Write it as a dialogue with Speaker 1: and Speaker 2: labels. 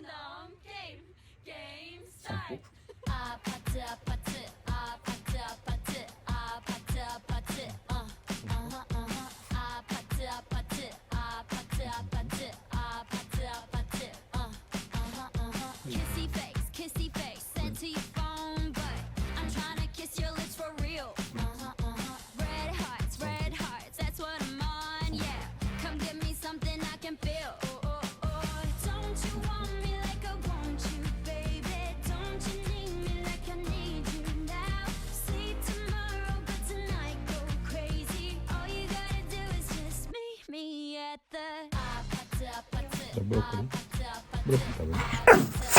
Speaker 1: 랜덤 게임
Speaker 2: 쌍포?
Speaker 1: 아파트 아파트 아파트 아파트 아파트 아파트 아파트 아파트 아파트 아파트 아파트 아파트 kissy face sent to your phone but I'm trying to kiss your lips for real red hearts that's what I'm on yeah come give me something I can feel don't you want me like I want you baby don't you need me like I need you now sleep tomorrow but tonight go crazy all you gotta do is just meet me at the 아파트 아파트
Speaker 2: 너 브로콜리?
Speaker 1: 아파트 아파트
Speaker 2: 브로콜리 가면